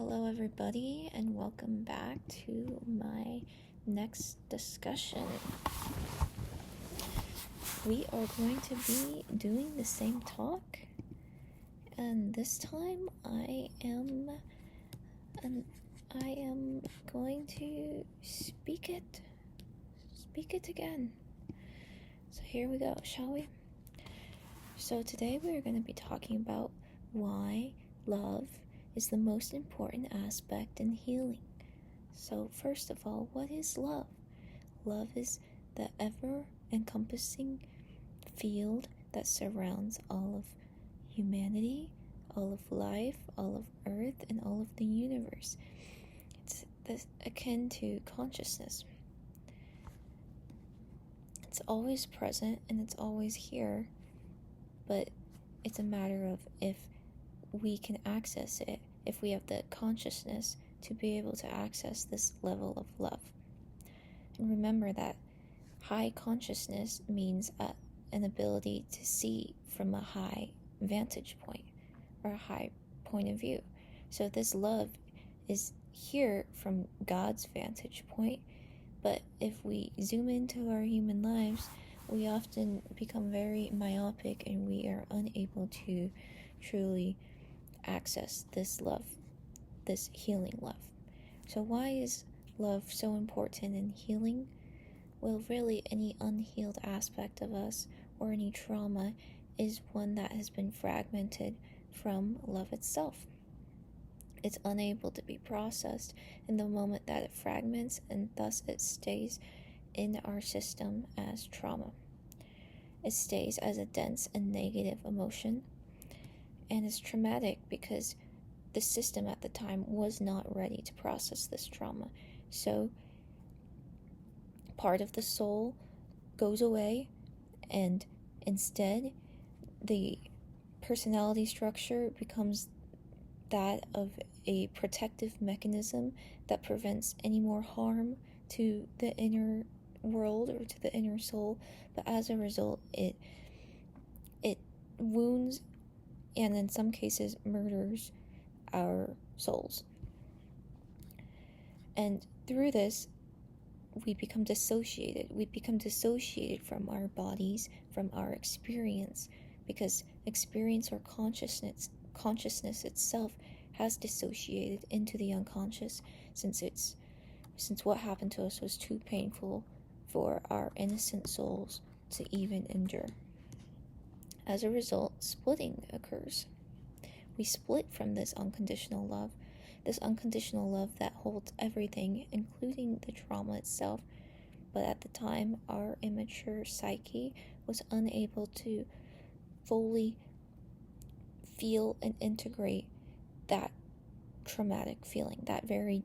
Hello, everybody, and welcome back to my next discussion. We are going to be doing the same talk, and this time I am going to speak it again. So here we go, shall we? So today we're going to be talking about why love is the most important aspect in healing. So first of all, what is love? Love is the ever-encompassing field that surrounds all of humanity, all of life, all of Earth, and all of the universe. It's akin to consciousness. It's always present and it's always here, but it's a matter of if we can access it, if we have the consciousness to be able to access this level of love. And remember that high consciousness means an ability to see from a high vantage point or a high point of view. So this love is here from God's vantage point, but if we zoom into our human lives, we often become very myopic and we are unable to truly access this love, this healing love. So why is love so important in healing? Well, really, any unhealed aspect of us or any trauma is one that has been fragmented from love itself. It's unable to be processed in the moment that it fragments, and thus it stays in our system as trauma. It stays as a dense and negative emotion, and is traumatic because the system at the time was not ready to process this trauma. So part of the soul goes away, and instead the personality structure becomes that of a protective mechanism that prevents any more harm to the inner world or to the inner soul. But as a result, it wounds and in some cases murders our souls. And through this, we become dissociated. We become dissociated from our bodies, from our experience, because experience or consciousness itself has dissociated into the unconscious, since what happened to us was too painful for our innocent souls to even endure. As a result, splitting occurs. We split from this unconditional love that holds everything, including the trauma itself. But at the time, our immature psyche was unable to fully feel and integrate that traumatic feeling, that very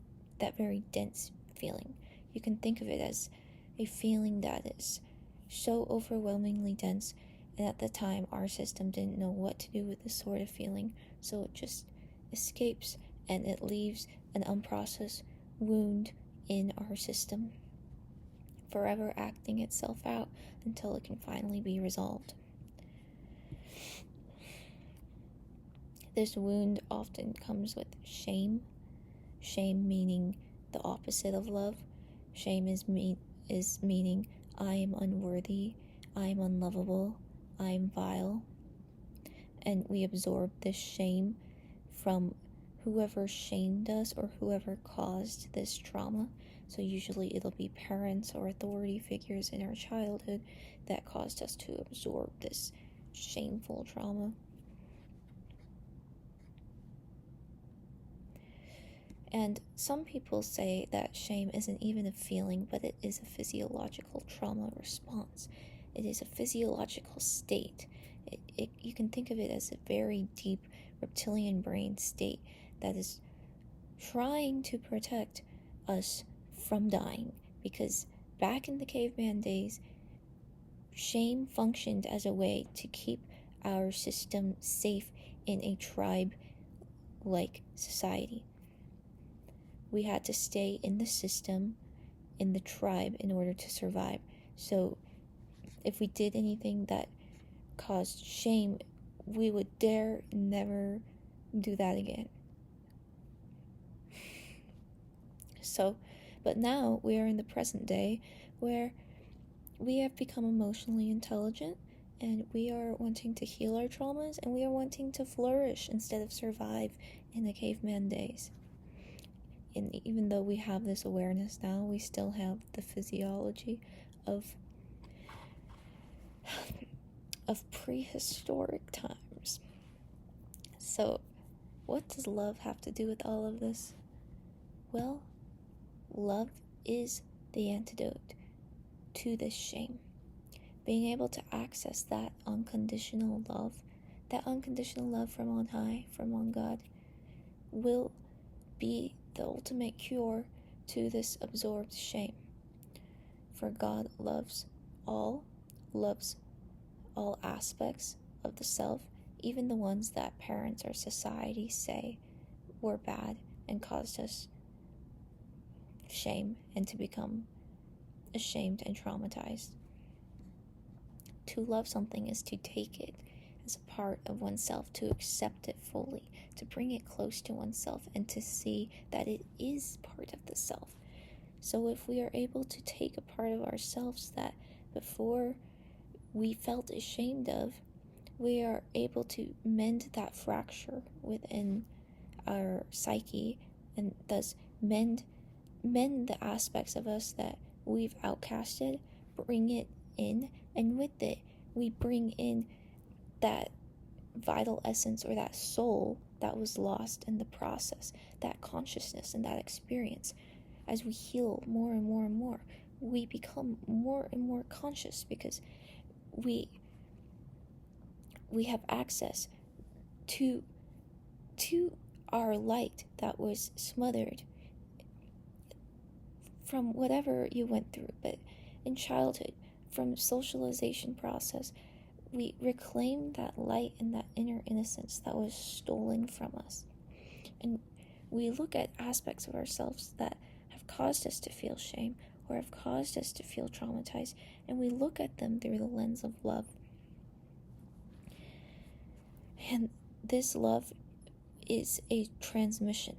dense feeling. You can think of it as a feeling that is so overwhelmingly dense, and at the time our system didn't know what to do with this sort of feeling, so it just escapes and it leaves an unprocessed wound in our system, forever acting itself out until it can finally be resolved. This wound often comes with shame. Shame meaning the opposite of love. Shame is meaning I am unworthy, I am unlovable, I am vile. And we absorb this shame from whoever shamed us or whoever caused this trauma. So usually it'll be parents or authority figures in our childhood that caused us to absorb this shameful trauma. And some people say that shame isn't even a feeling, but it is a physiological trauma response. It is a physiological state. You can think of it as a very deep reptilian brain state that is trying to protect us from dying. Because back in the caveman days, shame functioned as a way to keep our system safe in a tribe-like society. We had to stay in the system, in the tribe, in order to survive. So if we did anything that caused shame, we would dare never do that again. But now we are in the present day where we have become emotionally intelligent, and we are wanting to heal our traumas, and we are wanting to flourish instead of survive in the caveman days. And even though we have this awareness now, we still have the physiology of prehistoric times. So, what does love have to do with all of this? Well, love is the antidote to this shame. Being able to access that unconditional love from on high, from on God, will be the ultimate cure to this absorbed shame. For God loves all aspects of the self, even the ones that parents or society say were bad and caused us shame and to become ashamed and traumatized. To love something is to take it as a part of oneself, to accept it fully, to bring it close to oneself, and to see that it is part of the self. So if we are able to take a part of ourselves that before we felt ashamed of, we are able to mend that fracture within our psyche, and thus mend the aspects of us that we've outcasted, bring it in, and with it we bring in that vital essence or that soul that was lost in the process, that consciousness and that experience. As we heal more and more and more, we become more and more conscious, because we have access to our light that was smothered from whatever you went through. But in childhood, from socialization process, we reclaim that light and that inner innocence that was stolen from us. And we look at aspects of ourselves that have caused us to feel shame or have caused us to feel traumatized, and we look at them through the lens of love. And this love is a transmission.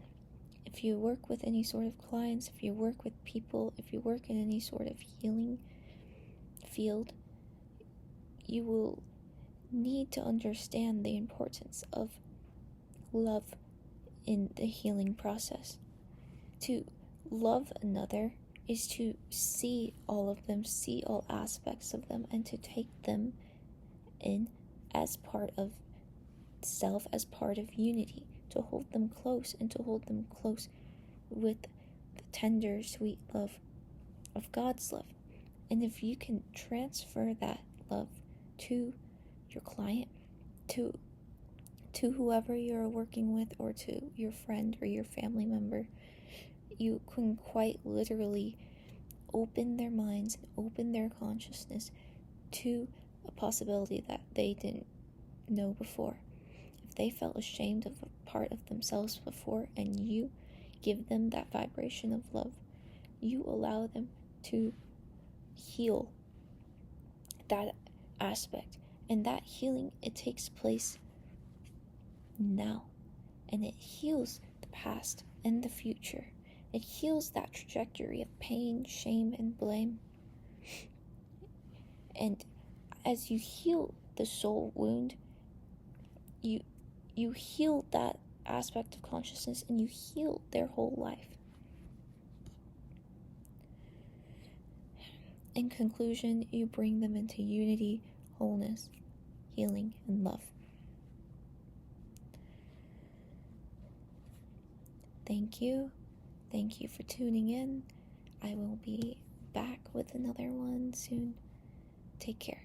If you work with any sort of clients, if you work with people, if you work in any sort of healing field, you will need to understand the importance of love in the healing process. To love another is to see all of them, see all aspects of them, and to take them in as part of self, as part of unity, to hold them close, and to hold them close with the tender, sweet love of God's love. And if you can transfer that love to your client, to whoever you're working with, or to your friend or your family member, you can quite literally open their minds and open their consciousness to a possibility that they didn't know before. If they felt ashamed of a part of themselves before, and you give them that vibration of love, you allow them to heal that aspect. And that healing, it takes place now, and it heals the past and the future. It heals that trajectory of pain, shame, and blame. And as you heal the soul wound, you heal that aspect of consciousness, and you heal their whole life. In conclusion, you bring them into unity, wholeness, healing, and love. Thank you. Thank you for tuning in. I will be back with another one soon. Take care.